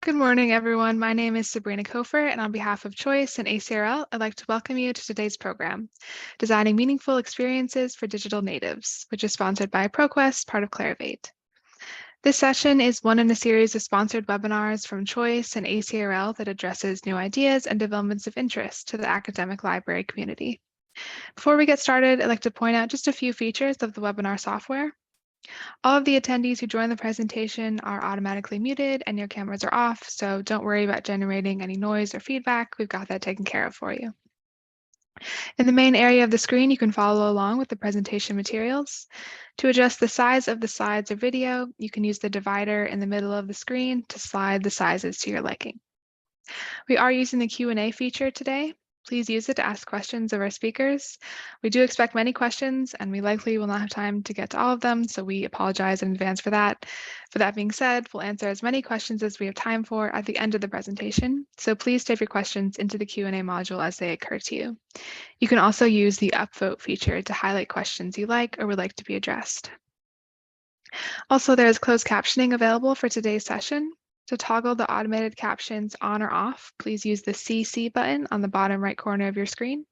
Good morning, everyone. My name is Sabrina Kofer, and on behalf of Choice and ACRL, I'd like to welcome you to today's program, Designing Meaningful Experiences for Digital Natives, which is sponsored by ProQuest, part of Clarivate. This session is one in a series of sponsored webinars from Choice and ACRL that addresses new ideas and developments of interest to the academic library community. Before we get started, I'd like to point out just a few features of the webinar software. All of the attendees who join the presentation are automatically muted and your cameras are off, so don't worry about generating any noise or feedback. We've got that taken care of for you. In the main area of the screen, you can follow along with the presentation materials. To adjust the size of the slides or video, you can use the divider in the middle of the screen to slide the sizes to your liking. We are using the Q&A feature today. Please use it to ask questions of our speakers. We do expect many questions, and we likely will not have time to get to all of them, so we apologize in advance for that. For that being said, we'll answer as many questions as we have time for at the end of the presentation, so please type your questions into the Q&A module as they occur to you. You can also use the upvote feature to highlight questions you like or would like to be addressed. Also, there is closed captioning available for today's session. To toggle the automated captions on or off, please use the CC button on the bottom right corner of your screen.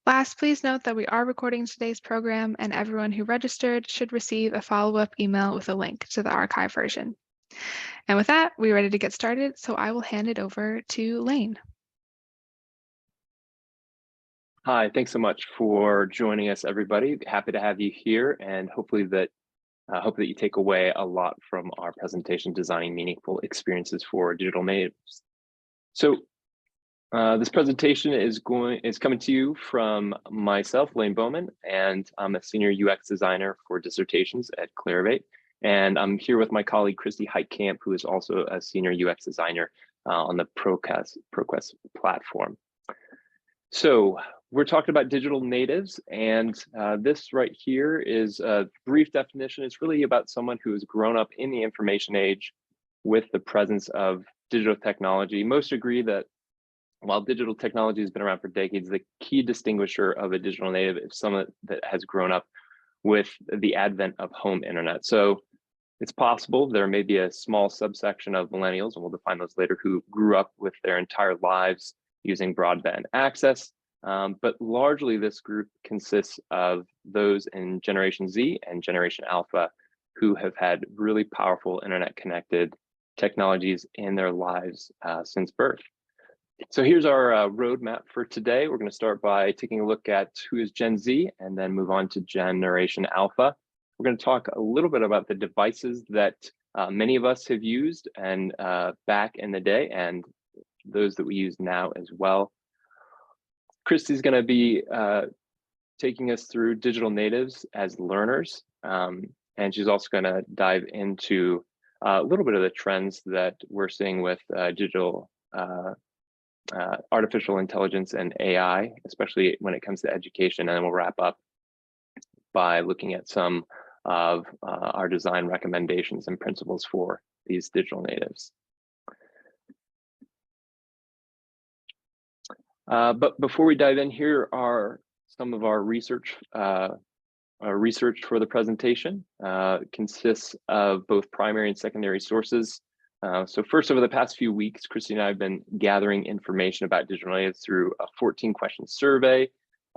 Last, please note that we are recording today's program and everyone who registered should receive a follow-up email with a link to the archive version. And with that, we're ready to get started, so I will hand it over to Lane. Hi, thanks so much for joining us, everybody. Happy to have you here, and hopefully that hope that you take away a lot from our presentation, Designing Meaningful Experiences for Digital Natives. So this presentation is coming to you from myself, Lane Bowman, and I'm a senior UX designer for dissertations at Clarivate. And I'm here with my colleague, Christy Heitkamp, who is also a senior UX designer on the ProQuest platform. So we're talking about digital natives, and this right here is a brief definition. It's really about someone who has grown up in the information age with the presence of digital technology. Most agree that while digital technology has been around for decades, the key distinguisher of a digital native is someone that has grown up with the advent of home internet. So it's possible there may be a small subsection of millennials, and we'll define those later, who grew up with their entire lives using broadband access. But largely this group consists of those in Generation Z and Generation Alpha who have had really powerful internet connected technologies in their lives since birth. So here's our roadmap for today. We're going to start by taking a look at who is Gen Z and then move on to Generation Alpha. We're going to talk a little bit about the devices that many of us have used and back in the day, and those that we use now as well. Christy's going to be taking us through digital natives as learners, and she's also going to dive into a little bit of the trends that we're seeing with digital artificial intelligence and AI, especially when it comes to education. And then we'll wrap up by looking at some of our design recommendations and principles for these digital natives. But before we dive in, here are some of our research for the presentation. Consists of both primary and secondary sources. So first, over the past few weeks, Christy and I have been gathering information about digital natives through a 14-question survey.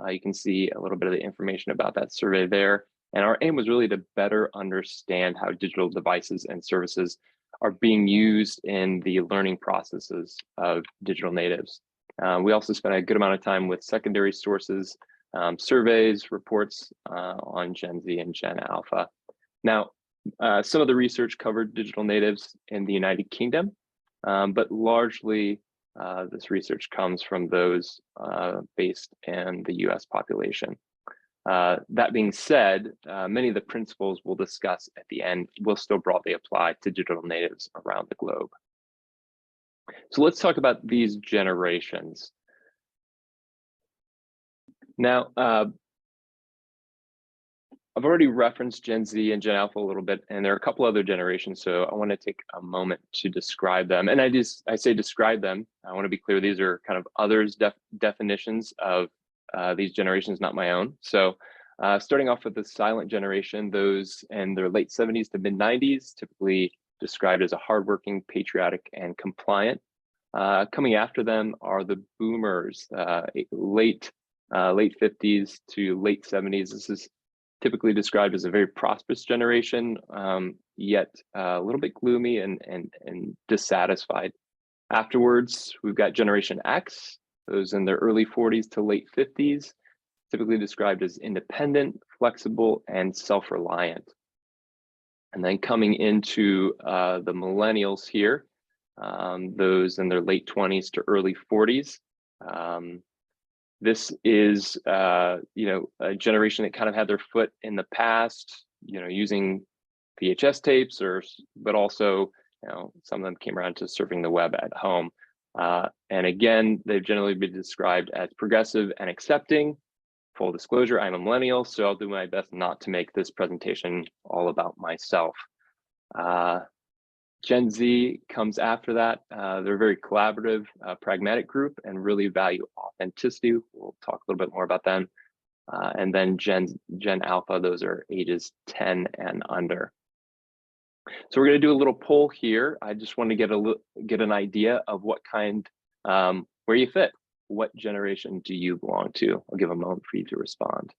You can see a little bit of the information about that survey there. And our aim was really to better understand how digital devices and services are being used in the learning processes of digital natives. We also spent a good amount of time with secondary sources, surveys, reports on Gen Z and Gen Alpha. Now, some of the research covered digital natives in the United Kingdom, but largely this research comes from those based in the US population. That being said, many of the principles we'll discuss at the end will still broadly apply to digital natives around the globe. So let's talk about these generations. Now, I've already referenced Gen Z and Gen Alpha a little bit, and there are a couple other generations, so I want to take a moment to describe them. And I say describe them. I want to be clear, these are kind of others' definitions of these generations, not my own. So starting off with the silent generation, those in their late 70s to mid 90s, typically described as a hardworking, patriotic, and compliant. Coming after them are the boomers, late 50s to late 70s. This is typically described as a very prosperous generation, yet a little bit gloomy and dissatisfied. Afterwards, we've got Generation X, those in their early 40s to late 50s, typically described as independent, flexible, and self-reliant. And then coming into the millennials here, those in their late 20s to early 40s. This is, a generation that kind of had their foot in the past, using VHS tapes, but also, some of them came around to surfing the web at home. And again, they've generally been described as progressive and accepting. Full disclosure, I'm a millennial, so I'll do my best not to make this presentation all about myself. Gen Z comes after that. They're a very collaborative, pragmatic group and really value authenticity. We'll talk a little bit more about them. And then Gen Alpha, those are ages 10 and under. So we're going to do a little poll here. I just want to get an idea of what kind, where you fit. What generation do you belong to? I'll give a moment for you to respond.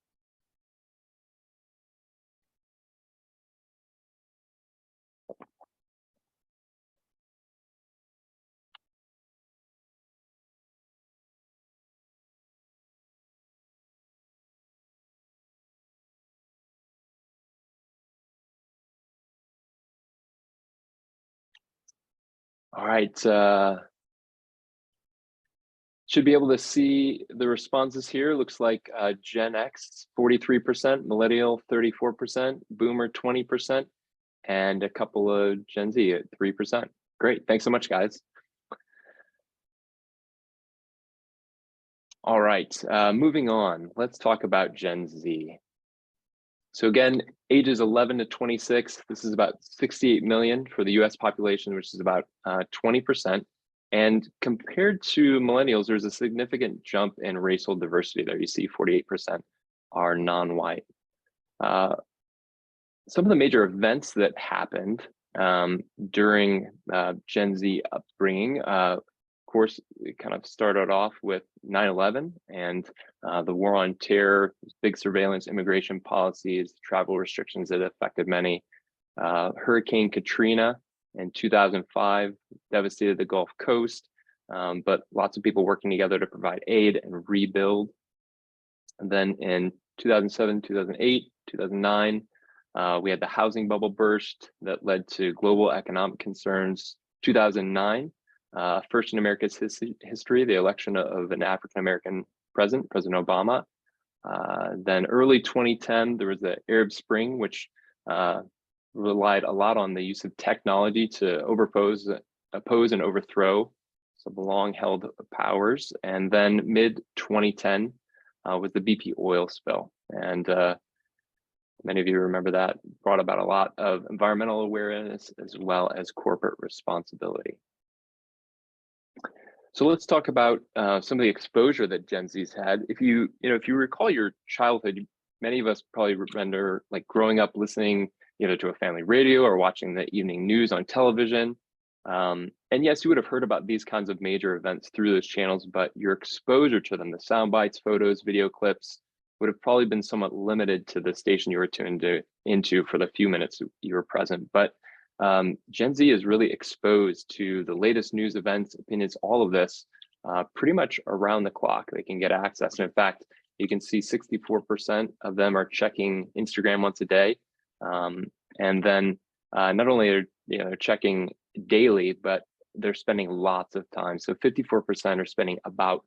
All right, should be able to see the responses here. Looks like Gen X, 43%, Millennial, 34%, Boomer, 20%, and a couple of Gen Z at 3%. Great, thanks so much, guys. All right, moving on, let's talk about Gen Z. So again, ages 11 to 26, this is about 68 million for the US population, which is about 20%. And compared to millennials, there's a significant jump in racial diversity there. You see 48% are non-white. Some of the major events that happened during Gen Z upbringing, of course, it kind of started off with 9/11 and the war on terror, big surveillance, immigration policies, travel restrictions that affected many. Hurricane Katrina in 2005 devastated the Gulf Coast, but lots of people working together to provide aid and rebuild. And then in 2007, 2008, 2009, we had the housing bubble burst that led to global economic concerns. 2009, first in America's history, the election of an African-American president, President Obama. Then early 2010, there was the Arab Spring, which relied a lot on the use of technology to oppose and overthrow some long-held powers. And then mid-2010 was the BP oil spill. And many of you remember that, brought about a lot of environmental awareness as well as corporate responsibility. So let's talk about some of the exposure that Gen Z's had. If you recall your childhood, many of us probably remember like growing up listening either to a family radio or watching the evening news on television. And yes, you would have heard about these kinds of major events through those channels, but your exposure to them, the sound bites, photos, video clips, would have probably been somewhat limited to the station you were tuned into for the few minutes you were present. But Gen Z is really exposed to the latest news events, opinions, all of this pretty much around the clock. They can get access. And in fact, you can see 64% of them are checking Instagram once a day. And then not only are they're checking daily, but they're spending lots of time. So 54% are spending about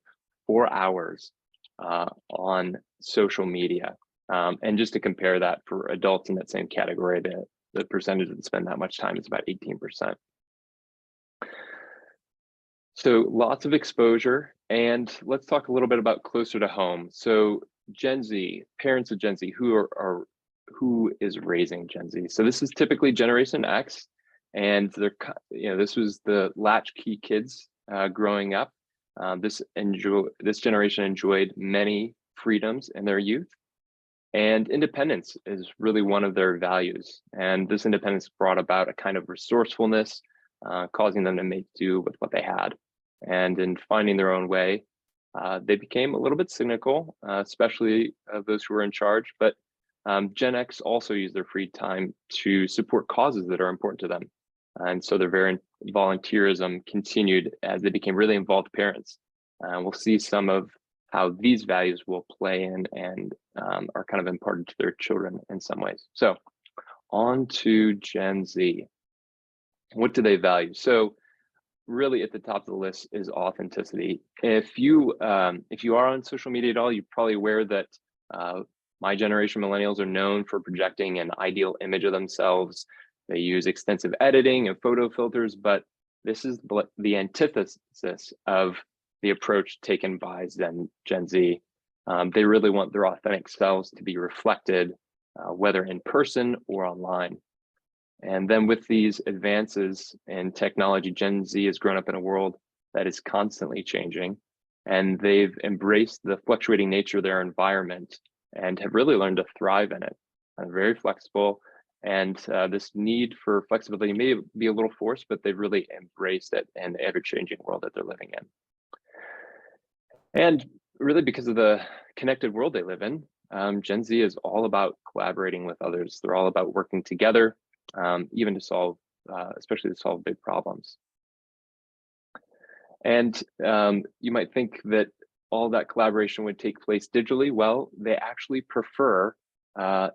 4 hours on social media. And just to compare that for adults in that same category, the percentage that spend that much time is about 18%. So lots of exposure. And let's talk a little bit about closer to home. So Gen Z, parents of Gen Z, who is raising Gen Z? So this is typically Generation X, and this was the latchkey kids growing up. This generation enjoyed many freedoms in their youth, And independence is really one of their values. And this independence brought about a kind of resourcefulness, causing them to make do with what they had. And in finding their own way, they became a little bit cynical, especially those who were in charge. But Gen X also used their free time to support causes that are important to them. And so their very volunteerism continued as they became really involved parents. We'll see some of how these values will play in and are kind of imparted to their children in some ways. So on to Gen Z. What do they value? So really at the top of the list is authenticity. If you are on social media at all, you're probably aware that my generation, millennials, are known for projecting an ideal image of themselves. They use extensive editing and photo filters, but this is the antithesis of the approach taken by Gen Z. They really want their authentic selves to be reflected, whether in person or online. And then with these advances in technology, Gen Z has grown up in a world that is constantly changing, and they've embraced the fluctuating nature of their environment and have really learned to thrive in it. They're very flexible, and this need for flexibility may be a little forced, but they've really embraced it in the ever-changing world that they're living in. And really because of the connected world they live in, Gen Z is all about collaborating with others. They're all about working together, even to solve, especially to solve big problems. And you might think that all that collaboration would take place digitally. Well, they actually prefer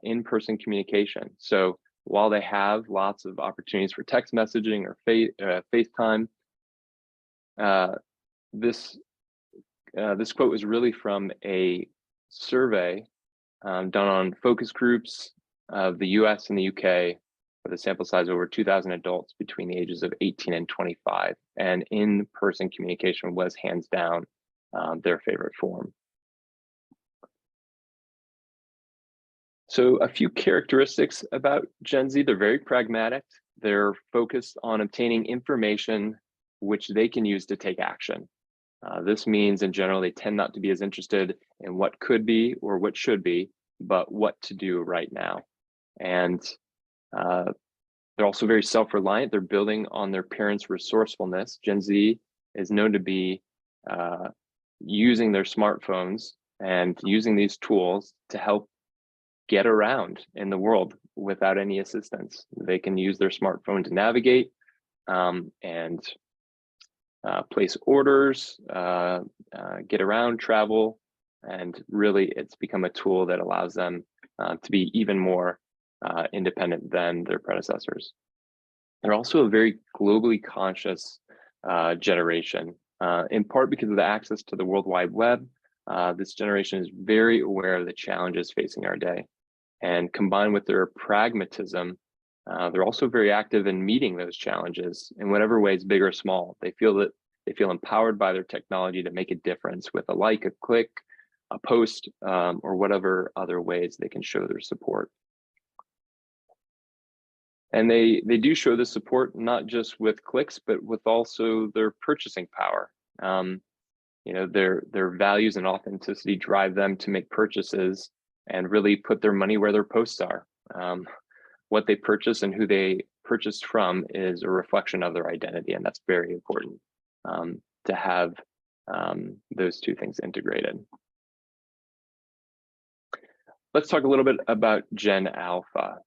in-person communication. So while they have lots of opportunities for text messaging or FaceTime, this quote was really from a survey done on focus groups of the US and the UK with a sample size of over 2,000 adults between the ages of 18 and 25. And in-person communication was hands down their favorite form. So a few characteristics about Gen Z: they're very pragmatic. They're focused on obtaining information which they can use to take action. This means in general, they tend not to be as interested in what could be or what should be, but what to do right now. And they're also very self-reliant. They're building on their parents' resourcefulness. Gen Z is known to be using their smartphones and using these tools to help get around in the world without any assistance. They can use their smartphone to navigate and place orders, get around, travel, and really it's become a tool that allows them to be even more independent than their predecessors. They're also a very globally conscious generation, in part because of the access to the World Wide Web. This generation is very aware of the challenges facing our day, and combined with their pragmatism, they're also very active in meeting those challenges in whatever ways, big or small. They feel empowered by their technology to make a difference with a like, a click, a post, or whatever other ways they can show their support. And they do show the support not just with clicks, but with also their purchasing power. You know, their values and authenticity drive them to make purchases and really put their money where their posts are. What they purchase and who they purchase from is a reflection of their identity, and that's very important to have those two things integrated. Let's talk a little bit about Gen Alpha.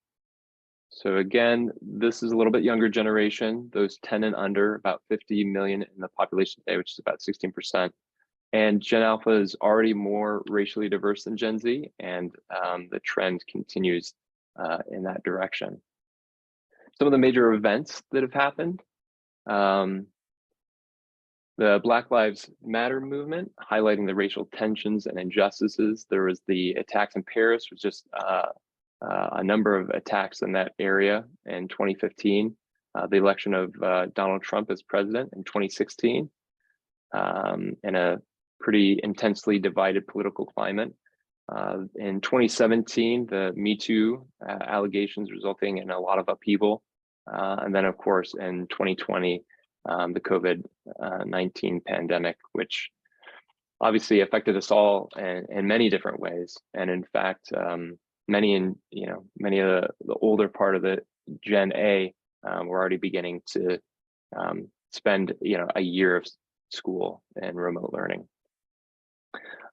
So again, this is a little bit younger generation, those 10 and under, about 50 million in the population today, which is about 16%. And Gen Alpha is already more racially diverse than Gen Z, and the trend continues in that direction. Some of the major events that have happened: the Black Lives Matter movement, highlighting the racial tensions and injustices. There was the attacks in Paris, was just a number of attacks in that area in 2015. The election of Donald Trump as president in 2016, in a pretty intensely divided political climate. In 2017, the Me Too allegations resulting in a lot of upheaval. And then of course, in 2020, the COVID-19 pandemic, which obviously affected us all in many different ways. And in fact, many of the older part of the Gen A were already beginning to spend a year of school in remote learning.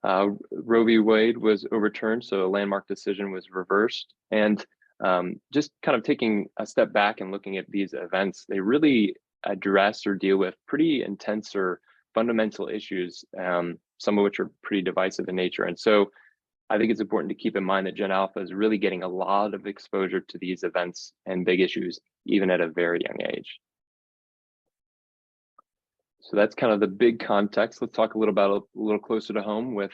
Roe v. Wade was overturned, so a landmark decision was reversed. And just kind of taking a step back and looking at these events, they really address or deal with pretty intense or fundamental issues, some of which are pretty divisive in nature. And so I think it's important to keep in mind that Gen Alpha is really getting a lot of exposure to these events and big issues, even at a very young age. So that's kind of the big context. Let's talk a little closer to home with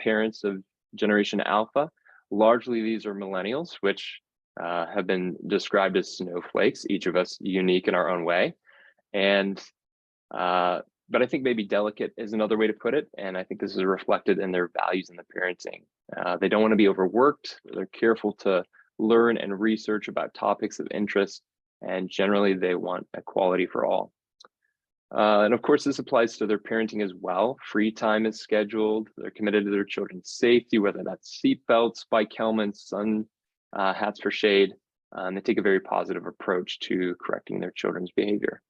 parents of Generation Alpha. Largely, these are millennials, which have been described as snowflakes, each of us unique in our own way. And but I think maybe delicate is another way to put it. And I think this is reflected in their values in the parenting. They don't want to be overworked. They're careful to learn and research about topics of interest. And generally, they want equality for all. And of course, this applies to their parenting as well. Free time is scheduled. They're committed to their children's safety, whether that's seatbelts, bike helmets, sun hats for shade. They take a very positive approach to correcting their children's behavior.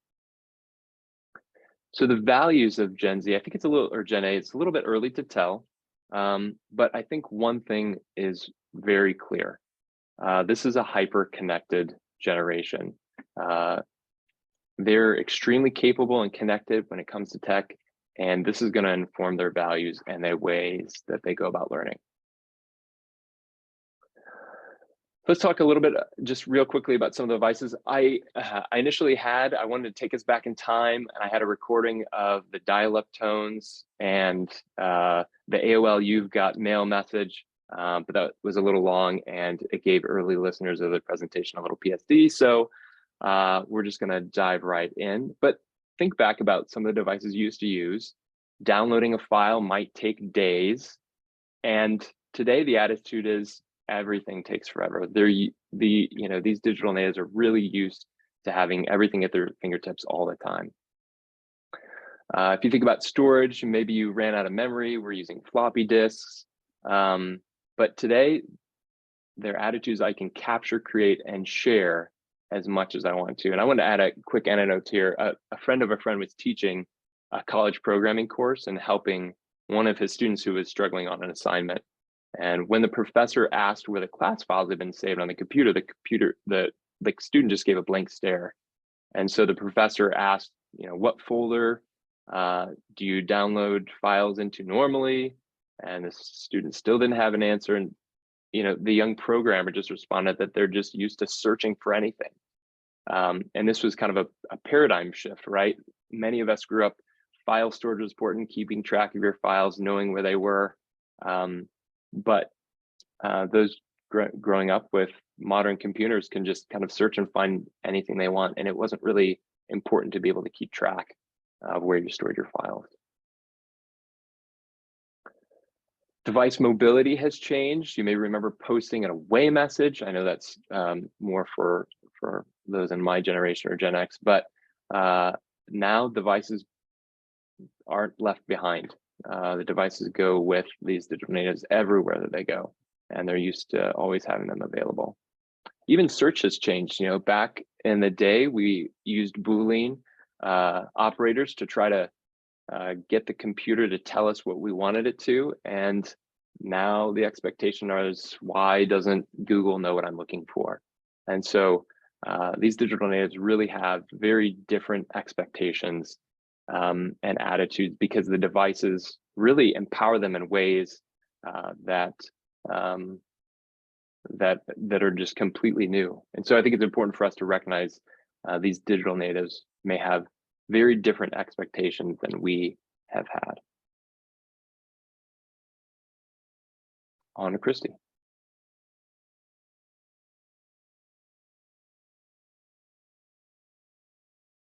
So the values of Gen Z, I think or Gen A, it's a little bit early to tell, but I think one thing is very clear. This is a hyper-connected generation. They're extremely capable and connected when it comes to tech, and this is going to inform their values and the ways that they go about learning. Let's talk a little bit, just real quickly, about some of the devices. I initially I wanted to take us back in time, and I had a recording of the dial-up tones and the AOL You've Got Mail message, but that was a little long, and it gave early listeners of the presentation a little PSD. So we're just going to dive right in. But think back about some of the devices you used to use. Downloading a file might take days, and today the attitude is everything takes forever. These digital natives are really used to having everything at their fingertips all the time. If you think about storage, maybe you ran out of memory, we're using floppy disks. But today, their attitude is I can capture, create, and share as much as I want to. And I want to add a quick anecdote here. A friend of a friend was teaching a college programming course and helping one of his students who was struggling on an assignment. And when the professor asked where the class files had been saved on the student just gave a blank stare. And so the professor asked, what folder do you download files into normally? And the student still didn't have an answer. And the young programmer just responded that they're just used to searching for anything. And this was kind of a paradigm shift, right? Many of us grew up, file storage was important, keeping track of your files, knowing where they were. But those growing up with modern computers can just kind of search and find anything they want. And it wasn't really important to be able to keep track of where you stored your files. Device mobility has changed. You may remember posting an away message. I know that's more for those in my generation or Gen X, but now devices aren't left behind. The devices go with these digital natives everywhere that they go, and they're used to always having them available. Even search has changed. Back in the day, we used Boolean operators to try to get the computer to tell us what we wanted it to. And now the expectation is, why doesn't Google know what I'm looking for? And so these digital natives really have very different expectations and attitudes, because the devices really empower them in ways that are just completely new. And so I think it's important for us to recognize these digital natives may have very different expectations than we have had. On to Christy.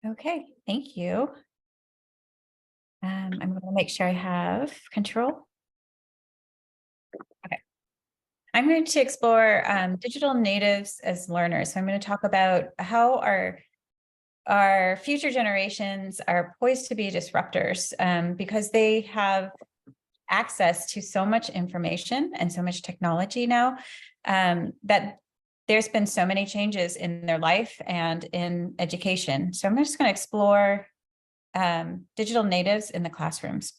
Okay, thank you. I'm going to make sure I have control. Okay. I'm going to explore digital natives as learners. So I'm going to talk about how our future generations are poised to be disruptors because they have access to so much information and so much technology now that there's been so many changes in their life and in education. So I'm just going to explore digital natives in the classrooms.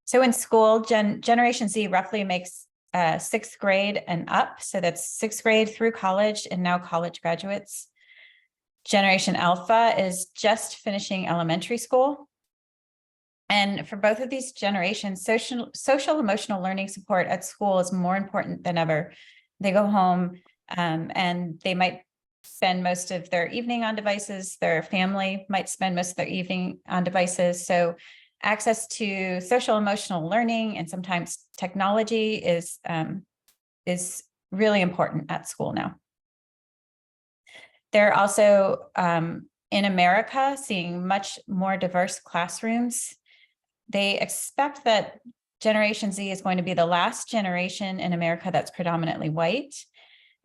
So in school, Generation Z roughly makes sixth grade and up. So that's sixth grade through college and now college graduates. Generation Alpha is just finishing elementary school. And for both of these generations, social emotional learning support at school is more important than ever. They go home and they might spend most of their evening on devices. Their family might spend most of their evening on devices. So access to social emotional learning and sometimes technology is really important at school now. They're also in America seeing much more diverse classrooms. They expect that Generation Z is going to be the last generation in America that's predominantly white.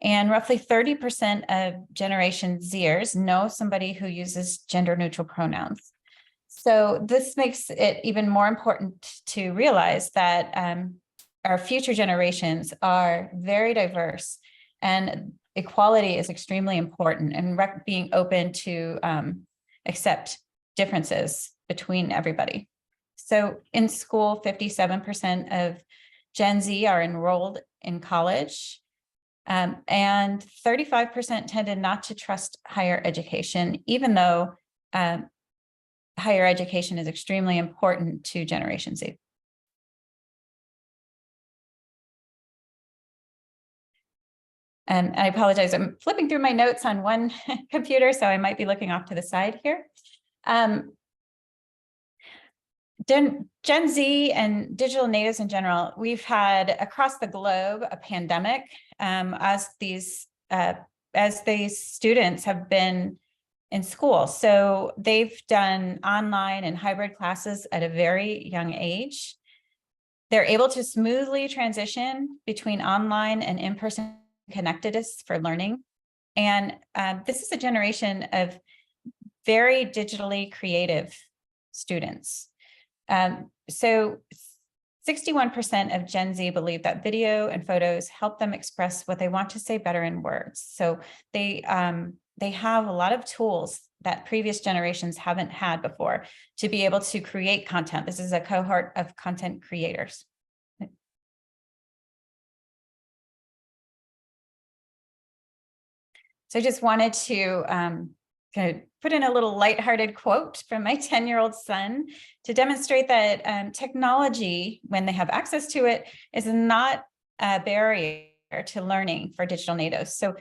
And roughly 30% of Generation Zers know somebody who uses gender neutral pronouns. So this makes it even more important to realize that our future generations are very diverse, and equality is extremely important, and being open to accept differences between everybody. So in school, 57% of Gen Z are enrolled in college, and 35% tended not to trust higher education, even though higher education is extremely important to Generation Z. And I apologize, I'm flipping through my notes on one computer, so I might be looking off to the side here. Gen Z and digital natives in general, we've had across the globe a pandemic as these students have been in school. So they've done online and hybrid classes at a very young age. They're able to smoothly transition between online and in-person connectedness for learning. And this is a generation of very digitally creative students. So 61% of Gen Z believe that video and photos help them express what they want to say better in words. So they have a lot of tools that previous generations haven't had before to be able to create content. This is a cohort of content creators. So I just wanted to kind of put in a little lighthearted quote from my 10-year-old son to demonstrate that technology, when they have access to it, is not a barrier to learning for digital natives. So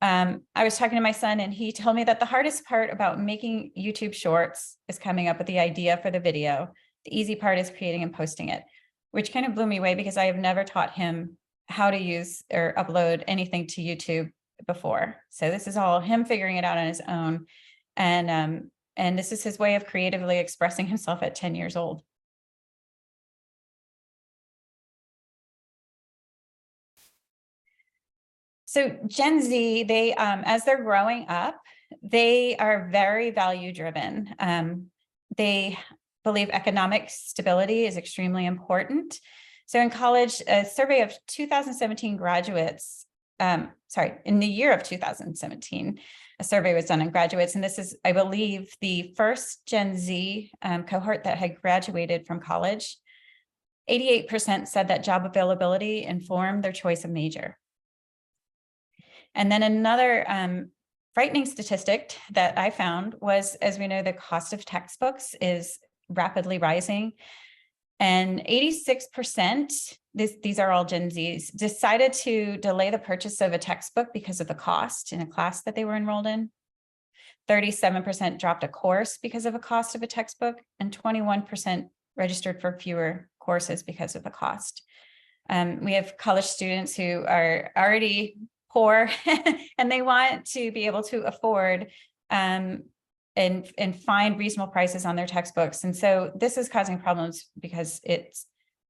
I was talking to my son and he told me that the hardest part about making YouTube shorts is coming up with the idea for the video. The easy part is creating and posting it, which kind of blew me away because I have never taught him how to use or upload anything to YouTube before. So this is all him figuring it out on his own. And this is his way of creatively expressing himself at 10 years old. So Gen Z, they, as they're growing up, they are very value driven. They believe economic stability is extremely important. So in college, a survey of 2017 graduates, in the year of 2017, a survey was done on graduates. And this is, I believe, the first Gen Z cohort that had graduated from college. 88% said that job availability informed their choice of major. And then another frightening statistic that I found was, as we know, the cost of textbooks is rapidly rising. And 86%, these are all Gen Zs, decided to delay the purchase of a textbook because of the cost in a class that they were enrolled in. 37% dropped a course because of a cost of a textbook, and 21% registered for fewer courses because of the cost. We have college students who are already poor and they want to be able to afford and find reasonable prices on their textbooks. And so this is causing problems because it's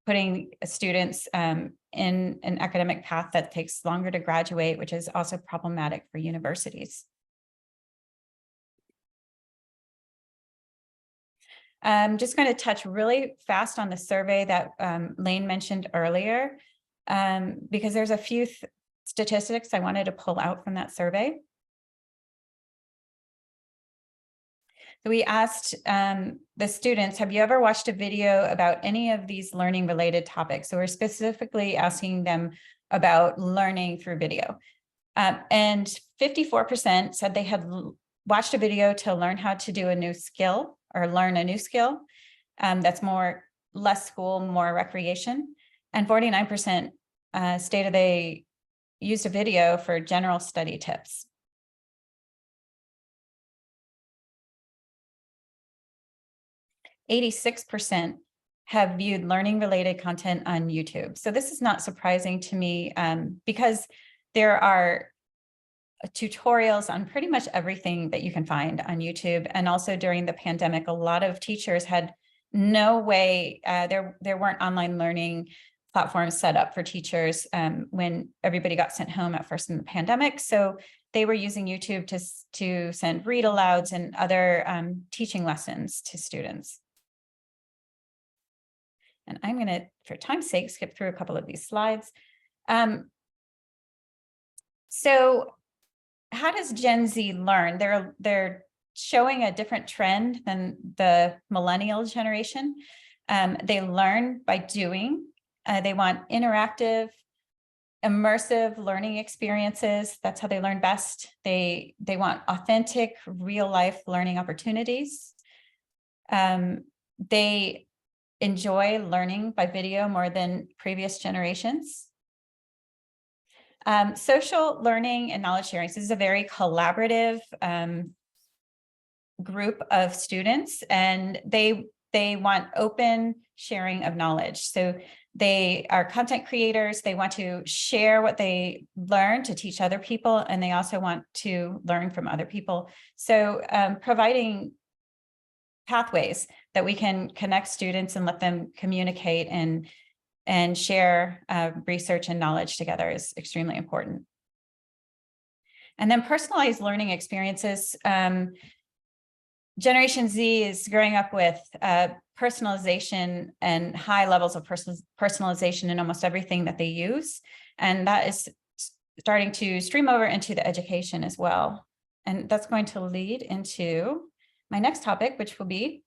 putting students in an academic path that takes longer to graduate, which is also problematic for universities. I'm just going to touch really fast on the survey that Lane mentioned earlier. because there's a few statistics I wanted to pull out from that survey. So we asked the students, have you ever watched a video about any of these learning related topics? So we're specifically asking them about learning through video. And 54% said they had watched a video to learn how to do a new skill or learn a new skill. That's less school, more recreation. And 49% stated they used a video for general study tips. %86 have viewed learning related content on YouTube. So this is not surprising to me because there are tutorials on pretty much everything that you can find on YouTube. And also during the pandemic, a lot of teachers had no way, there weren't online learning platforms set up for teachers when everybody got sent home at first in the pandemic. So they were using YouTube to send read alouds and other teaching lessons to students. And I'm going to, for time's sake, skip through a couple of these slides. So how does Gen Z learn? They're showing a different trend than the millennial generation. They learn by doing. They want interactive, immersive learning experiences. That's how they learn best. They want authentic, real life learning opportunities. They enjoy learning by video more than previous generations. Social learning and knowledge sharing. So this is a very collaborative group of students, and they want open sharing of knowledge. So they are content creators. They want to share what they learn to teach other people, and they also want to learn from other people. So providing pathways that we can connect students and let them communicate and share research and knowledge together is extremely important. And then personalized learning experiences. Generation Z is growing up with personalization and high levels of personalization in almost everything that they use. And that is starting to stream over into the education as well. And that's going to lead into my next topic, which will be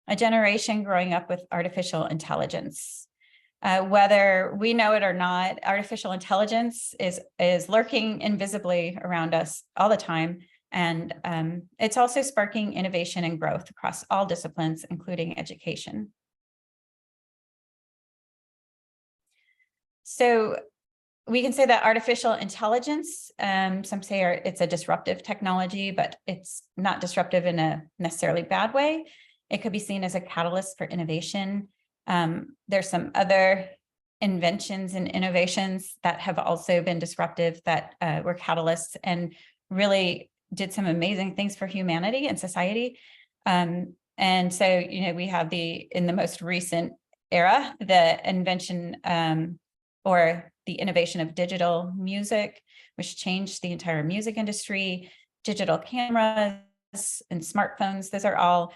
a generation growing up with artificial intelligence. Whether we know it or not, artificial intelligence is lurking invisibly around us all the time. And it's also sparking innovation and growth across all disciplines, including education. So we can say that artificial intelligence, some say it's a disruptive technology, but it's not disruptive in a necessarily bad way. It could be seen as a catalyst for innovation. There's some other inventions and innovations that have also been disruptive that were catalysts and really did some amazing things for humanity and society. And so, we have in the most recent era, the invention or the innovation of digital music, which changed the entire music industry, digital cameras and smartphones. Those are all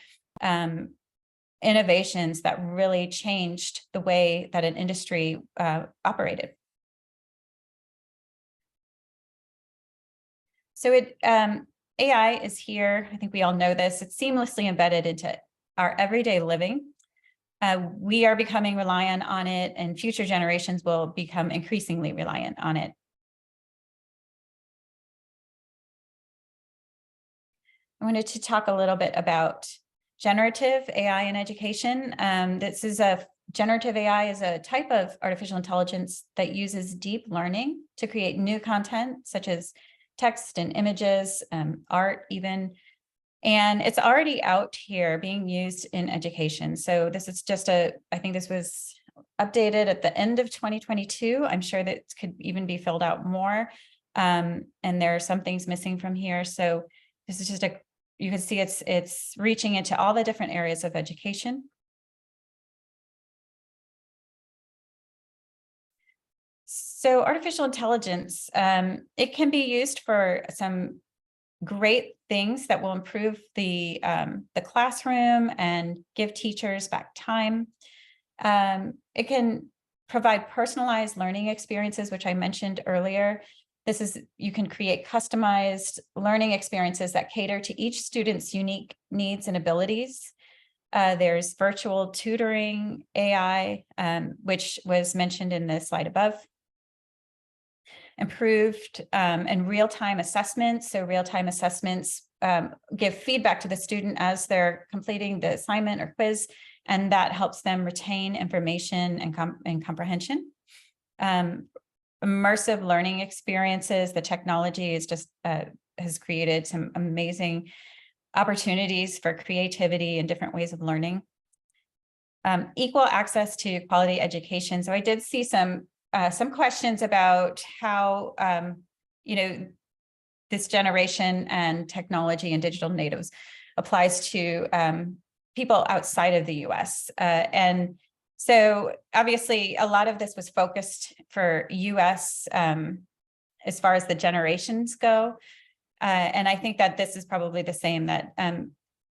innovations that really changed the way that an industry operated. So AI is here. I think we all know this. It's seamlessly embedded into our everyday living. We are becoming reliant on it, and future generations will become increasingly reliant on it. I wanted to talk a little bit about generative AI in education. Generative AI is a type of artificial intelligence that uses deep learning to create new content, such as text and images, art even. And it's already out here being used in education. So this is just I think this was updated at the end of 2022. I'm sure that it could even be filled out more. And there are some things missing from here. So this is just you can see it's reaching into all the different areas of education. So artificial intelligence, it can be used for some great things that will improve the classroom and give teachers back time. It can provide personalized learning experiences, which I mentioned earlier. You can create customized learning experiences that cater to each student's unique needs and abilities. There's virtual tutoring AI, which was mentioned in the slide above. Improved and real-time assessments. So real-time assessments give feedback to the student as they're completing the assignment or quiz, and that helps them retain information and comprehension. Immersive learning experiences. The technology is just has created some amazing opportunities for creativity and different ways of learning. Equal access to quality education. So I did see some questions about how this generation and technology and digital natives applies to people outside of the US. And so obviously a lot of this was focused for US as far as the generations go. And I think that this is probably the same, that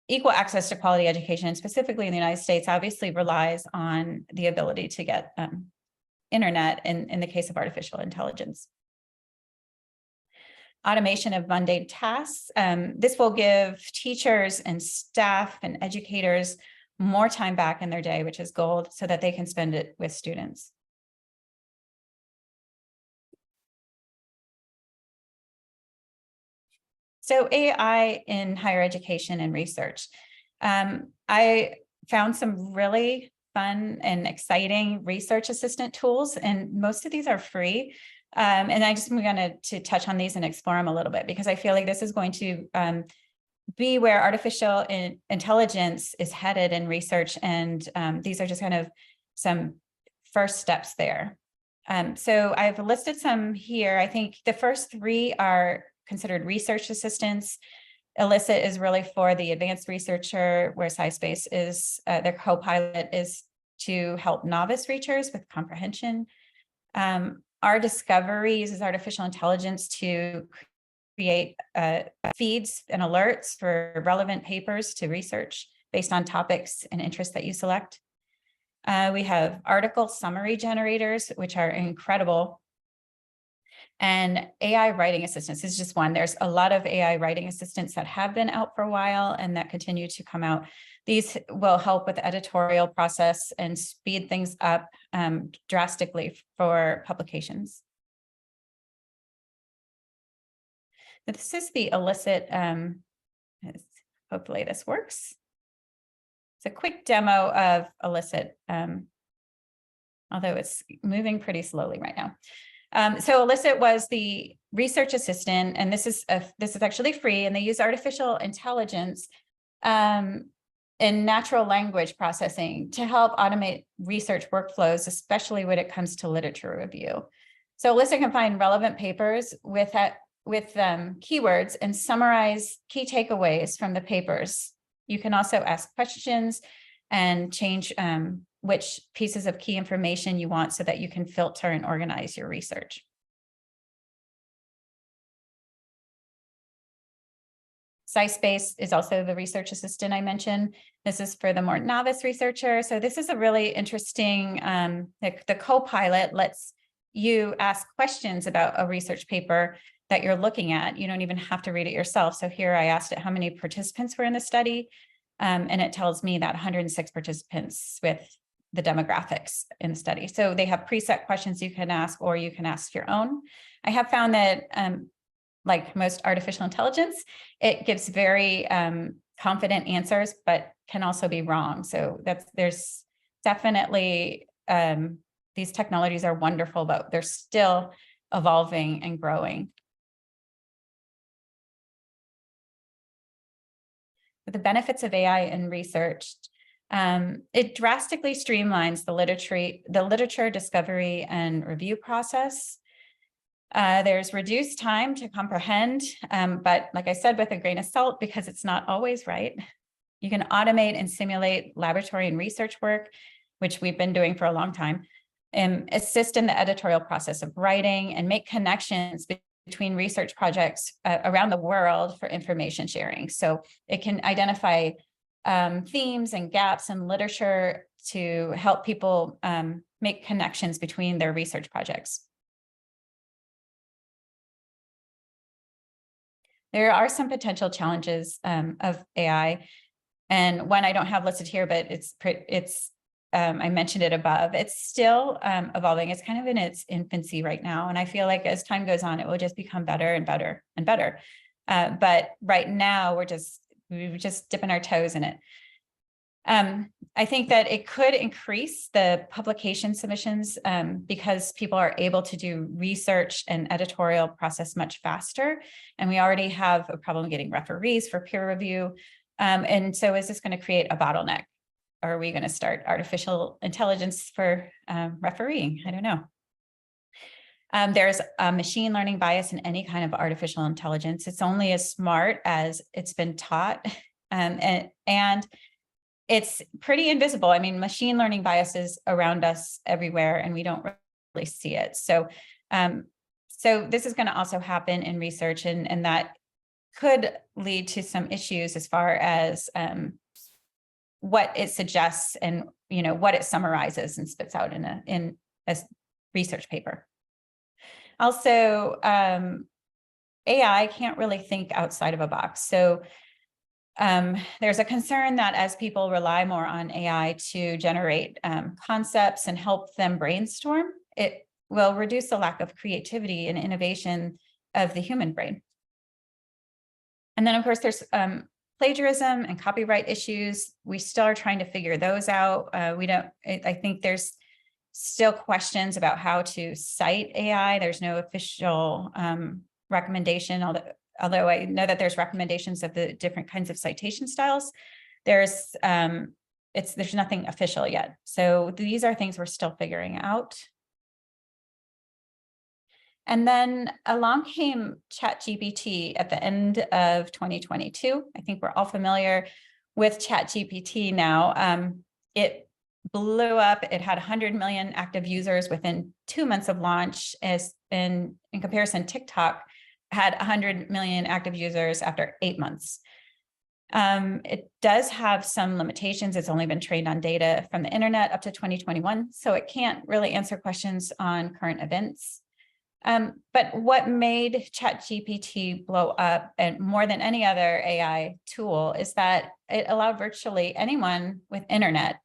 equal access to quality education, specifically in the United States, obviously relies on the ability to get internet in the case of artificial intelligence. Automation of mundane tasks. This will give teachers and staff and educators more time back in their day, which is gold, so that they can spend it with students. So AI in higher education and research. I found some really fun and exciting research assistant tools, and most of these are free. And I just wanted to touch on these and explore them a little bit, because I feel like this is going to be where artificial intelligence is headed in research. And these are just kind of some first steps there. So I've listed some here. I think the first three are considered research assistants. Elicit is really for the advanced researcher, where SciSpace is, their co-pilot is to help novice researchers with comprehension. Our Discovery uses artificial intelligence to create feeds and alerts for relevant papers to research based on topics and interests that you select. We have article summary generators, which are incredible. And AI writing assistants is just one. There's a lot of AI writing assistants that have been out for a while and that continue to come out. These will help with the editorial process and speed things up drastically for publications. This is the Elicit. Hopefully this works. It's a quick demo of Elicit, although it's moving pretty slowly right now. So Elicit was the research assistant, and this is actually free, and they use artificial intelligence in natural language processing to help automate research workflows, especially when it comes to literature review. So Elicit can find relevant papers with keywords and summarize key takeaways from the papers. You can also ask questions and change which pieces of key information you want so that you can filter and organize your research. SciSpace is also the research assistant I mentioned. This is for the more novice researcher. So this is a really interesting, the co-pilot lets you ask questions about a research paper that you're looking at. You don't even have to read it yourself. So here I asked it how many participants were in the study, and it tells me that 106 participants with the demographics in the study. So they have preset questions you can ask, or you can ask your own. I have found that like most artificial intelligence, it gives very confident answers, but can also be wrong. So there's definitely, these technologies are wonderful, but they're still evolving and growing. But the benefits of AI in research, it drastically streamlines the literature discovery and review process. There's reduced time to comprehend, but like I said, with a grain of salt, because it's not always right. You can automate and simulate laboratory and research work, which we've been doing for a long time, and assist in the editorial process of writing and make connections between research projects around the world for information sharing. So it can identify themes and gaps in literature to help people make connections between their research projects. There are some potential challenges of AI, and one I don't have listed here, but I mentioned it above. It's still evolving. It's kind of in its infancy right now, and I feel like as time goes on, it will just become better and better and better. But right now, we're just dipping our toes in it. I think that it could increase the publication submissions because people are able to do research and editorial process much faster. And we already have a problem getting referees for peer review. And so is this going to create a bottleneck? Or are we going to start artificial intelligence for refereeing? I don't know. There's a machine learning bias in any kind of artificial intelligence. It's only as smart as it's been taught. And it's pretty invisible. I mean, machine learning bias is around us everywhere, and we don't really see it. So, so this is going to also happen in research, and that could lead to some issues as far as what it suggests and what it summarizes and spits out in a research paper. Also, AI can't really think outside of a box. So there's a concern that as people rely more on AI to generate concepts and help them brainstorm, it will reduce the lack of creativity and innovation of the human brain. And then, of course, there's plagiarism and copyright issues. We still are trying to figure those out. I think there's still questions about how to cite AI. There's no official recommendation, although I know that there's recommendations of the different kinds of citation styles. There's nothing official yet. So these are things we're still figuring out. And then along came ChatGPT at the end of 2022. I think we're all familiar with ChatGPT now. It blew up. It had 100 million active users within 2 months of launch. In comparison, TikTok had 100 million active users after 8 months. It does have some limitations. It's only been trained on data from the internet up to 2021, so it can't really answer questions on current events. But what made ChatGPT blow up, and more than any other AI tool, is that it allowed virtually anyone with internet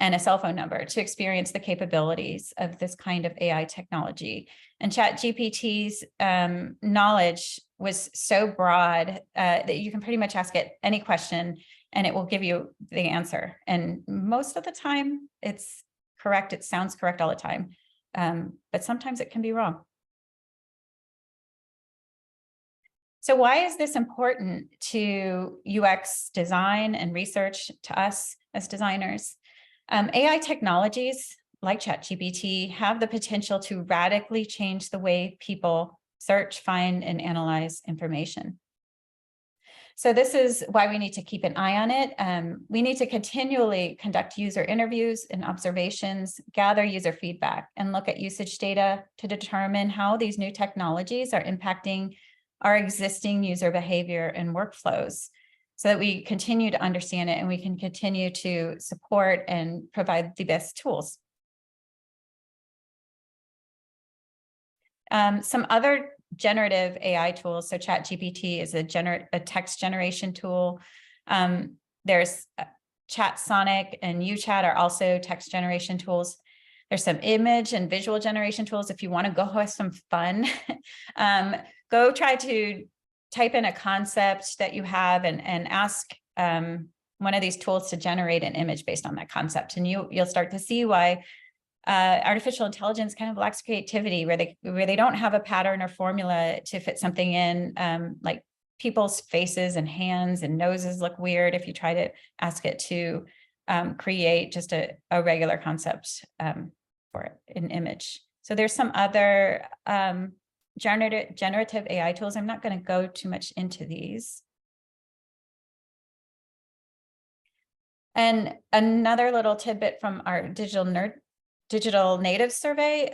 and a cell phone number to experience the capabilities of this kind of AI technology. And ChatGPT's knowledge was so broad that you can pretty much ask it any question and it will give you the answer. And most of the time it's correct. It sounds correct all the time, but sometimes it can be wrong. So why is this important to UX design and research, to us as designers? AI technologies like ChatGPT have the potential to radically change the way people search, find, and analyze information. So this is why we need to keep an eye on it. We need to continually conduct user interviews and observations, gather user feedback, and look at usage data to determine how these new technologies are impacting our existing user behavior and workflows, so that we continue to understand it and we can continue to support and provide the best tools. Some other generative AI tools. So ChatGPT is a text generation tool. There's ChatSonic and UChat are also text generation tools. There's some image and visual generation tools. If you want to go have some fun, go try to type in a concept that you have and ask one of these tools to generate an image based on that concept. And you'll start to see why artificial intelligence kind of lacks creativity, where they don't have a pattern or formula to fit something in, like people's faces and hands and noses look weird if you try to ask it to create just a regular concept for an image. So there's some other generative AI tools. I'm not going to go too much into these. And another little tidbit from our digital native survey,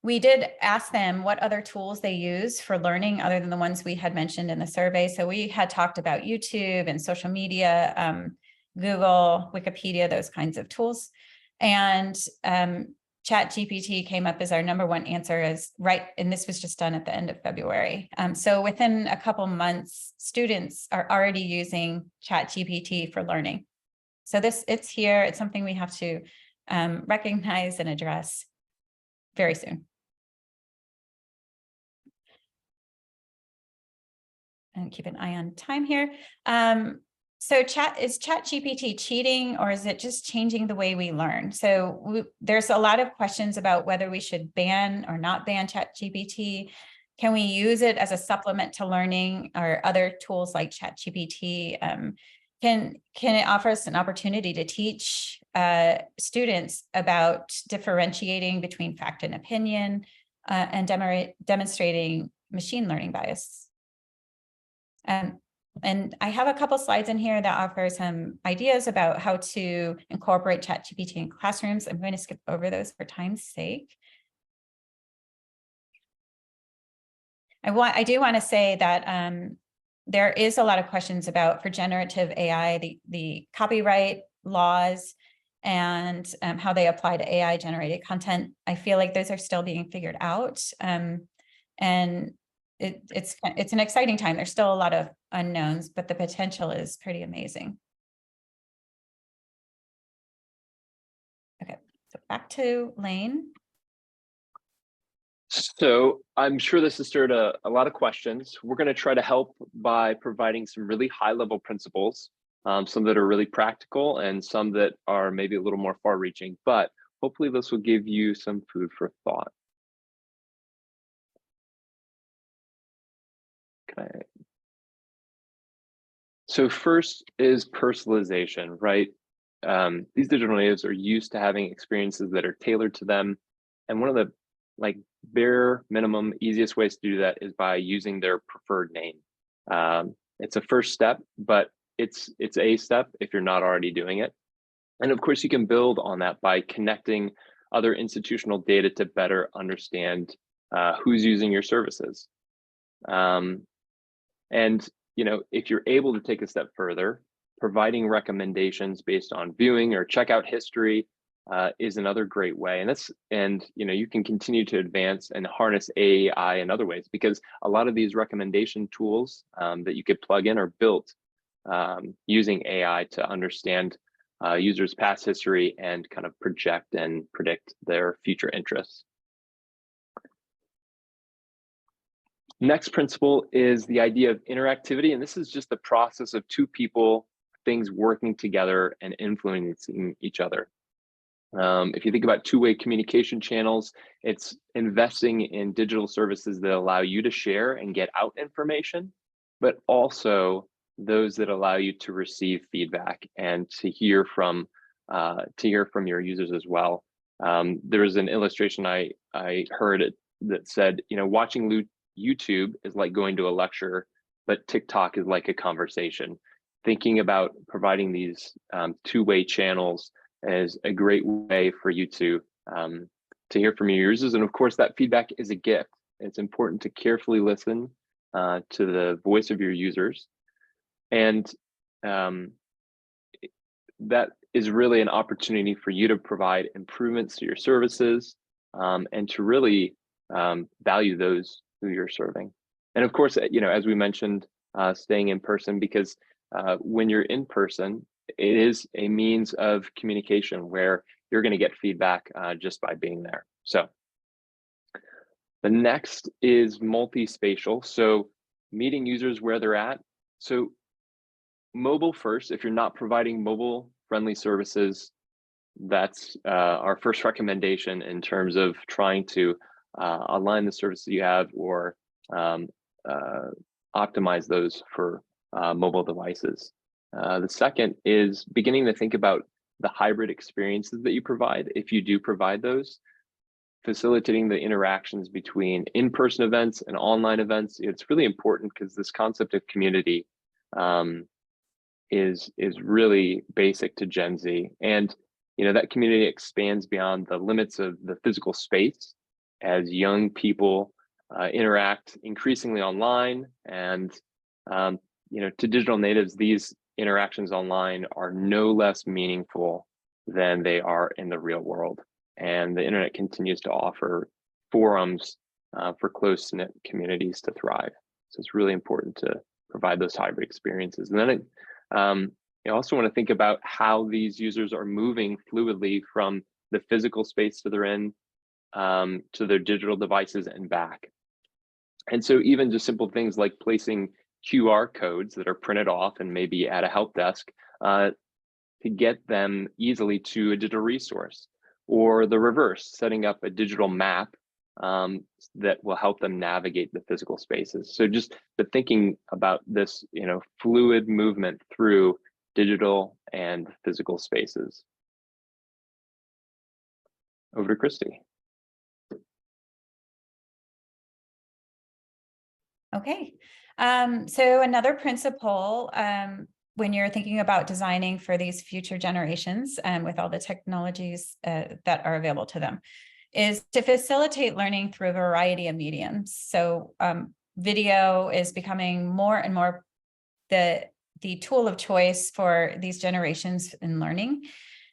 we did ask them what other tools they use for learning other than the ones we had mentioned in the survey. So we had talked about YouTube and social media, Google, Wikipedia, those kinds of tools. And ChatGPT came up as our #1 answer and this was just done at the end of February. So within a couple months, students are already using ChatGPT for learning. So it's here, it's something we have to recognize and address very soon. And keep an eye on time here. So is ChatGPT cheating, or is it just changing the way we learn? So there's a lot of questions about whether we should ban or not ban ChatGPT. Can we use it as a supplement to learning, or other tools like ChatGPT? Can it offer us an opportunity to teach students about differentiating between fact and opinion, and demonstrating machine learning bias? And I have a couple slides in here that offer some ideas about how to incorporate ChatGPT in classrooms. I'm going to skip over those for time's sake. I do want to say that there is a lot of questions about, for generative AI, the copyright laws and how they apply to AI generated content. I feel like those are still being figured out. And it's an exciting time. There's still a lot of unknowns, but the potential is pretty amazing. Okay, so back to Lane. So I'm sure this has stirred a lot of questions. We're going to try to help by providing some really high-level principles, some that are really practical and some that are maybe a little more far-reaching, but hopefully this will give you some food for thought. Okay. So first is personalization, right? These digital natives are used to having experiences that are tailored to them. And one of the bare minimum easiest ways to do that is by using their preferred name. It's a first step, but it's a step if you're not already doing it. And of course, you can build on that by connecting other institutional data to better understand who's using your services. And if you're able to take a step further, providing recommendations based on viewing or checkout history is another great way. And you can continue to advance and harness AI in other ways, because a lot of these recommendation tools that you could plug in are built using AI to understand users' past history and kind of project and predict their future interests. Next principle is the idea of interactivity, and this is just the process of two people, things working together and influencing each other. If you think about two-way communication channels, it's investing in digital services that allow you to share and get out information, but also those that allow you to receive feedback and to hear from your users as well. There was an illustration I heard that said, watching YouTube is like going to a lecture, but TikTok is like a conversation. Thinking about providing these two-way channels is a great way for you to hear from your users. And of course, that feedback is a gift. It's important to carefully listen to the voice of your users. And that is really an opportunity for you to provide improvements to your services and to really value those who you're serving. And of course, as we mentioned, staying in person, because when you're in person, it is a means of communication where you're going to get feedback just by being there. So the next is multi-spatial. So meeting users where they're at. So mobile first. If you're not providing mobile friendly services, that's our first recommendation in terms of trying to align the services you have or optimize those for mobile devices. The second is beginning to think about the hybrid experiences that you provide. If you do provide those, facilitating the interactions between in-person events and online events. It's really important because this concept of community is really basic to Gen Z. And that community expands beyond the limits of the physical space as young people interact increasingly online, and to digital natives, these interactions online are no less meaningful than they are in the real world. And the internet continues to offer forums for close-knit communities to thrive. So it's really important to provide those hybrid experiences. And then I also want to think about how these users are moving fluidly from the physical space that they're in to their digital devices and back. And so even just simple things like placing QR codes that are printed off and maybe at a help desk to get them easily to a digital resource, or the reverse, setting up a digital map that will help them navigate the physical spaces. So just the thinking about this, fluid movement through digital and physical spaces. Over to Christy. Okay, so another principle when you're thinking about designing for these future generations with all the technologies that are available to them is to facilitate learning through a variety of mediums. So video is becoming more and more the tool of choice for these generations in learning.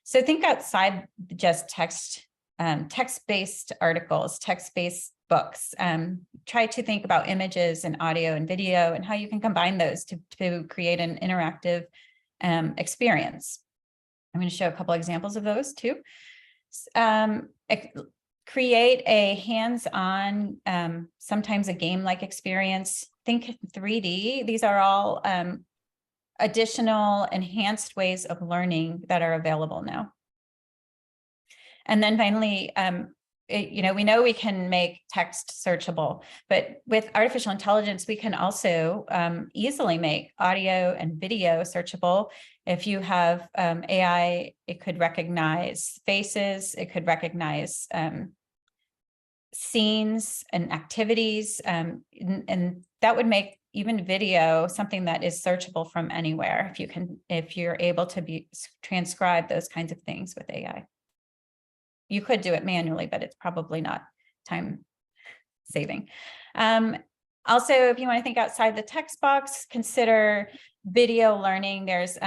So think outside just text-based articles, text-based books. Try to think about images and audio and video and how you can combine those to create an interactive experience. I'm going to show a couple examples of those too. Create a hands-on, sometimes a game-like experience. Think 3D. These are all additional enhanced ways of learning that are available now. And then finally, we know we can make text searchable, but with artificial intelligence, we can also easily make audio and video searchable. If you have AI, it could recognize faces, it could recognize scenes and activities, and that would make even video something that is searchable from anywhere if you're able to transcribe those kinds of things with AI. You could do it manually, but it's probably not time saving. Also, if you want to think outside the text box, consider video learning. There's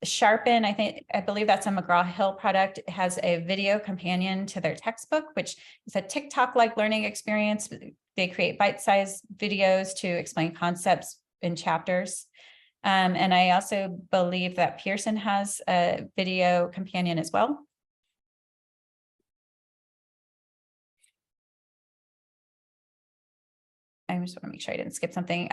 Sharpen, I believe that's a McGraw-Hill product. It has a video companion to their textbook, which is a TikTok-like learning experience. They create bite-sized videos to explain concepts in chapters. And I also believe that Pearson has a video companion as well. I just want to make sure I didn't skip something.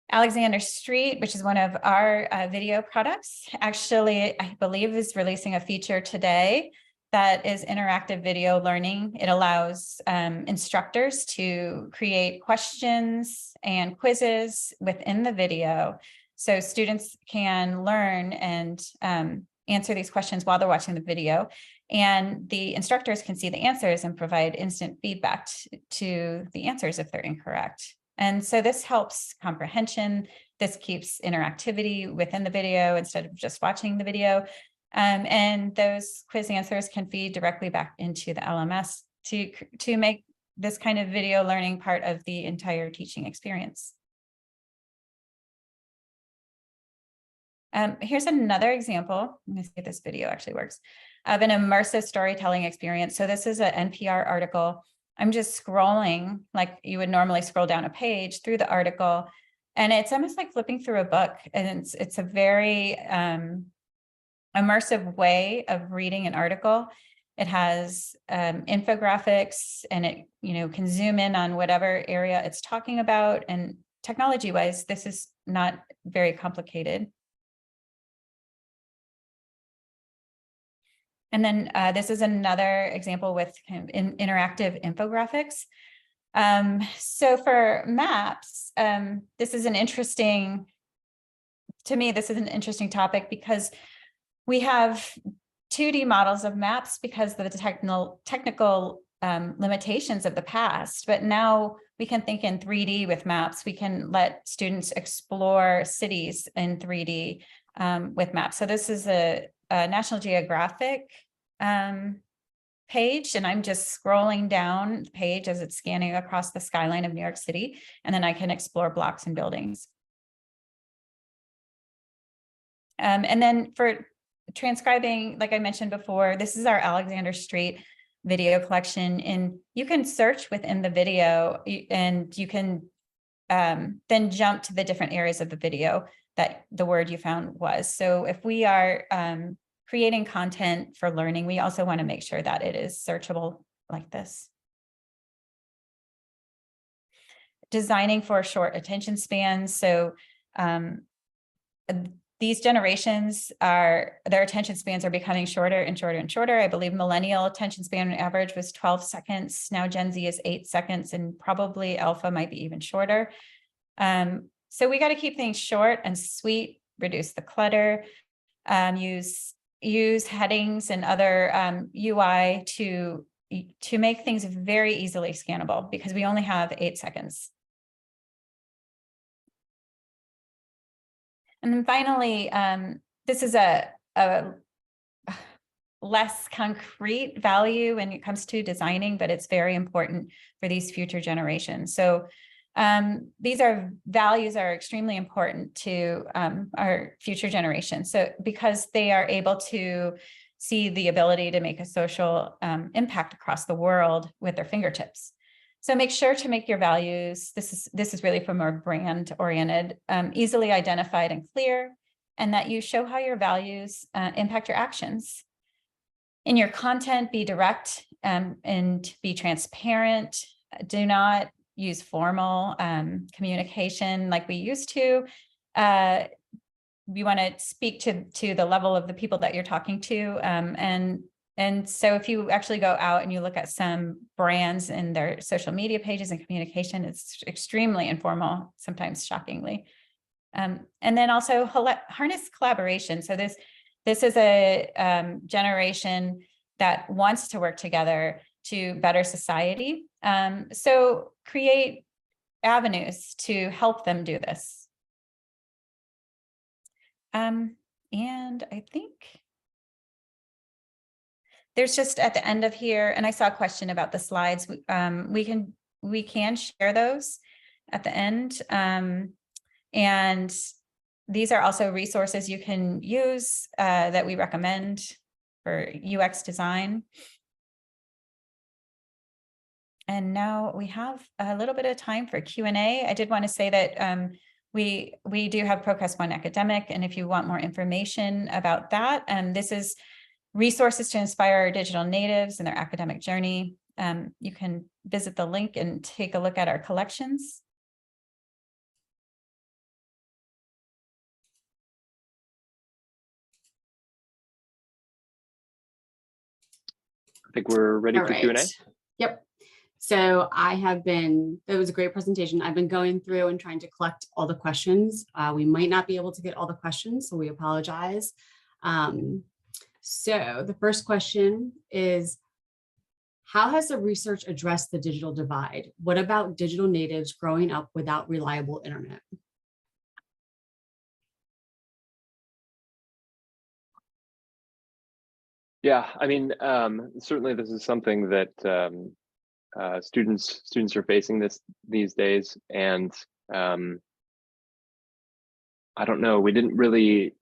Alexander Street, which is one of our video products, actually, I believe is releasing a feature today that is interactive video learning. It allows instructors to create questions and quizzes within the video. So students can learn and answer these questions while they're watching the video. And the instructors can see the answers and provide instant feedback to the answers if they're incorrect. And so this helps comprehension. This keeps interactivity within the video instead of just watching the video. And those quiz answers can feed directly back into the LMS to make this kind of video learning part of the entire teaching experience. Here's another example. Let me see if this video actually works, of an immersive storytelling experience. So this is an NPR article. I'm just scrolling like you would normally scroll down a page through the article. And it's almost like flipping through a book. And it's a very immersive way of reading an article. It has infographics, and it can zoom in on whatever area it's talking about. And technology-wise, this is not very complicated. And then this is another example with kind of interactive infographics. So for maps, this is an interesting topic because we have 2D models of maps because of the technical limitations of the past, but now we can think in 3D with maps. We can let students explore cities in 3D with maps. So this is a National Geographic page, and I'm just scrolling down the page as it's scanning across the skyline of New York City, and then I can explore blocks and buildings. And then for transcribing, like I mentioned before, this is our Alexander Street video collection, and you can search within the video, and you can then jump to the different areas of the video that the word you found was. So if we are creating content for learning, we also want to make sure that it is searchable like this. Designing for short attention spans. So these generations their attention spans are becoming shorter and shorter and shorter. I believe millennial attention span on average was 12 seconds. Now Gen Z is 8 seconds, and probably alpha might be even shorter. So we got to keep things short and sweet, reduce the clutter, use headings and other UI to make things very easily scannable, because we only have 8 seconds. And then finally, this is a less concrete value when it comes to designing, but it's very important for these future generations. So these values are extremely important to our future generations. So because they are able to see the ability to make a social impact across the world with their fingertips. So make sure to make your values, this is really for more brand oriented, easily identified and clear, and that you show how your values impact your actions. In your content, be direct and be transparent. Do not use formal communication like we used to. We want to speak to the level of the people that you're talking to. And so if you actually go out and you look at some brands and their social media pages and communication, it's extremely informal, sometimes shockingly. And then also harness collaboration. So this is a generation that wants to work together to better society. So create avenues to help them do this. And I think there's just at the end of here, and I saw a question about the slides. We can share those at the end. And these are also resources you can use that we recommend for UX design. And now we have a little bit of time for Q&A. I did want to say that we do have ProQuest One Academic, and if you want more information about that, this is resources to inspire our digital natives in their academic journey. You can visit the link and take a look at our collections. I think we're ready for Q&A. Yep. So that was a great presentation. I've been going through and trying to collect all the questions. We might not be able to get all the questions, so we apologize. So the first question is, how has the research addressed the digital divide? What about digital natives growing up without reliable internet? Yeah, I mean, certainly this is something that students are facing these days, and I don't know. We didn't really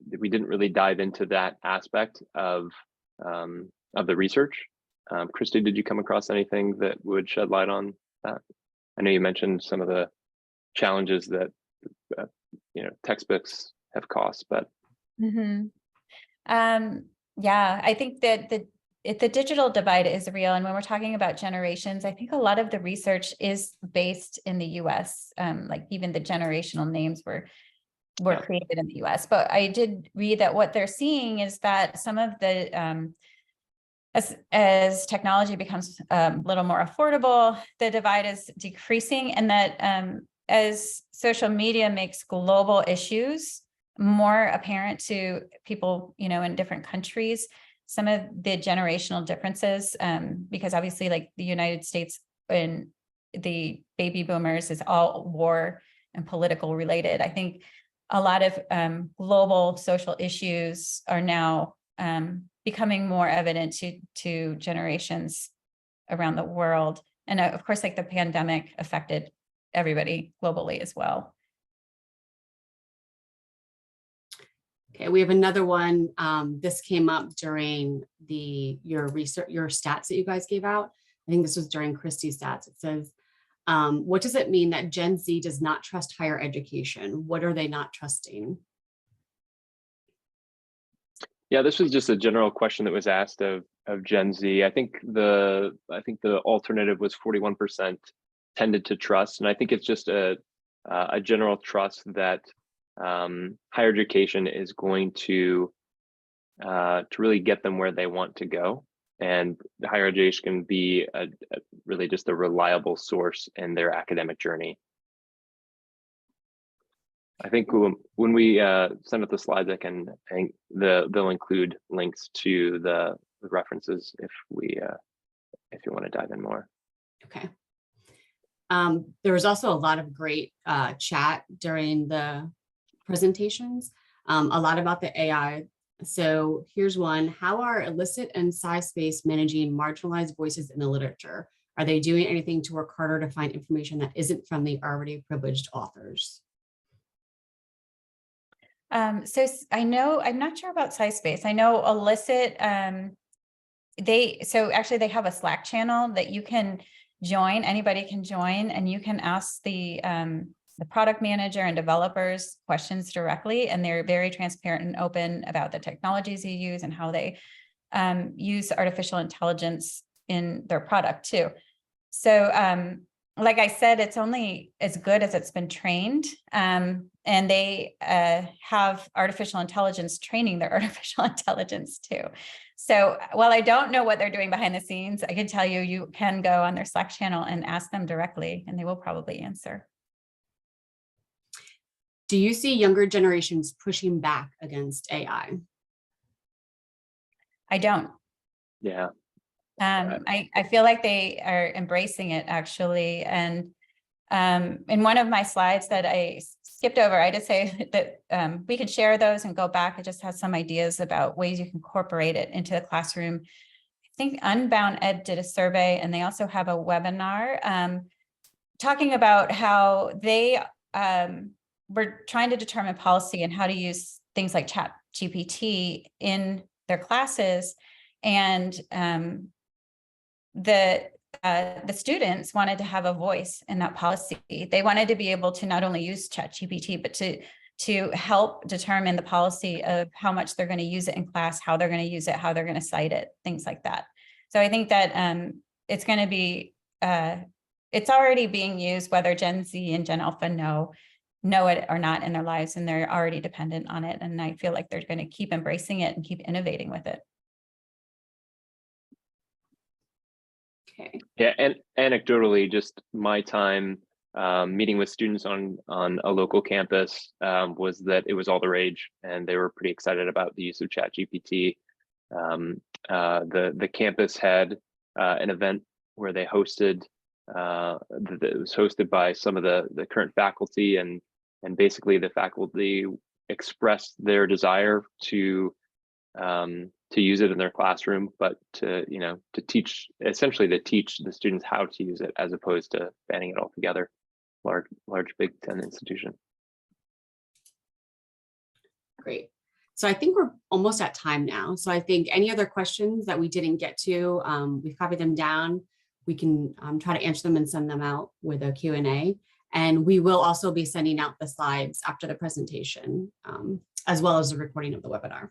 dive into that aspect of the research. Christy, did you come across anything that would shed light on that? I know you mentioned some of the challenges that textbooks have cost, but yeah, I think that the digital divide is real, and when we're talking about generations, I think a lot of the research is based in the U.S. Like even the generational names were created in the US, but I did read that what they're seeing is that some of the, as technology becomes a little more affordable, the divide is decreasing, and that as social media makes global issues more apparent to people, in different countries, some of the generational differences, because obviously like the United States and the baby boomers is all war and political related. I think a lot of global social issues are now becoming more evident to generations around the world. And of course, like the pandemic affected everybody globally as well. Okay, we have another one. This came up during your research, your stats that you guys gave out. I think this was during Christie's stats. It says, what does it mean that Gen Z does not trust higher education? What are they not trusting? Yeah, this was just a general question that was asked of Gen Z. I think the alternative was 41% tended to trust, and I think it's just a general trust that higher education is going to really get them where they want to go, and higher education can be really just a reliable source in their academic journey. I think when we send out the slides, they'll include links to the references if you want to dive in more. Okay. There was also a lot of great chat during the presentations, a lot about the AI. So here's one: how are Illicit and SciSpace managing marginalized voices in the literature? Are they doing anything to work harder to find information that isn't from the already privileged authors? So I know, I'm not sure about SciSpace. I know Illicit, so actually they have a Slack channel that you can join, anybody can join, and you can ask the product manager and developers questions directly, and they're very transparent and open about the technologies you use and how they use artificial intelligence in their product too. So like I said, it's only as good as it's been trained. And they have artificial intelligence training their artificial intelligence too. So while I don't know what they're doing behind the scenes, I can tell you, you can go on their Slack channel and ask them directly, and they will probably answer. Do you see younger generations pushing back against AI? I don't. Yeah. I feel like they are embracing it actually. And in one of my slides that I skipped over, I just say that we could share those and go back. It just has some ideas about ways you can incorporate it into the classroom. I think Unbound Ed did a survey, and they also have a webinar talking about how they were trying to determine policy and how to use things like ChatGPT in their classes. And the students wanted to have a voice in that policy. They wanted to be able to not only use ChatGPT, but to help determine the policy of how much they're going to use it in class, how they're going to use it, how they're going to cite it, things like that. So I think that it's going to be, it's already being used, whether Gen Z and Gen Alpha know it or not in their lives, and they're already dependent on it. And I feel like they're going to keep embracing it and keep innovating with it. Okay. Yeah, and anecdotally, just my time meeting with students on a local campus was that it was all the rage, and they were pretty excited about the use of ChatGPT. The campus had an event where they hosted it was hosted by some of the current faculty, and basically the faculty expressed their desire to use it in their classroom, but to teach the students how to use it, as opposed to banning it altogether. Large Big Ten institution. Great. So I think we're almost at time now. So I think any other questions that we didn't get to, we've copied them down. We can try to answer them and send them out with a Q&A. And we will also be sending out the slides after the presentation, as well as the recording of the webinar.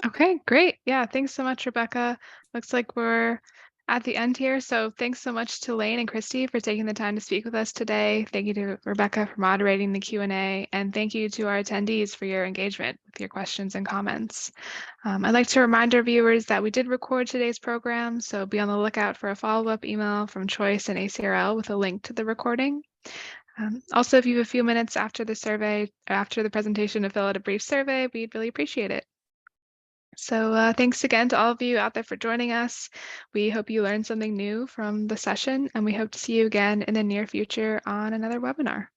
Okay, great. Yeah, thanks so much, Rebecca. Looks like we're at the end here. So thanks so much to Lane and Christy for taking the time to speak with us today. Thank you to Rebecca for moderating the Q&A, and thank you to our attendees for your engagement with your questions and comments. I'd like to remind our viewers that we did record today's program, so be on the lookout for a follow-up email from Choice and ACRL with a link to the recording. Also, if you have a few minutes after the presentation to fill out a brief survey, we'd really appreciate it. So thanks again to all of you out there for joining us. We hope you learned something new from the session, and we hope to see you again in the near future on another webinar.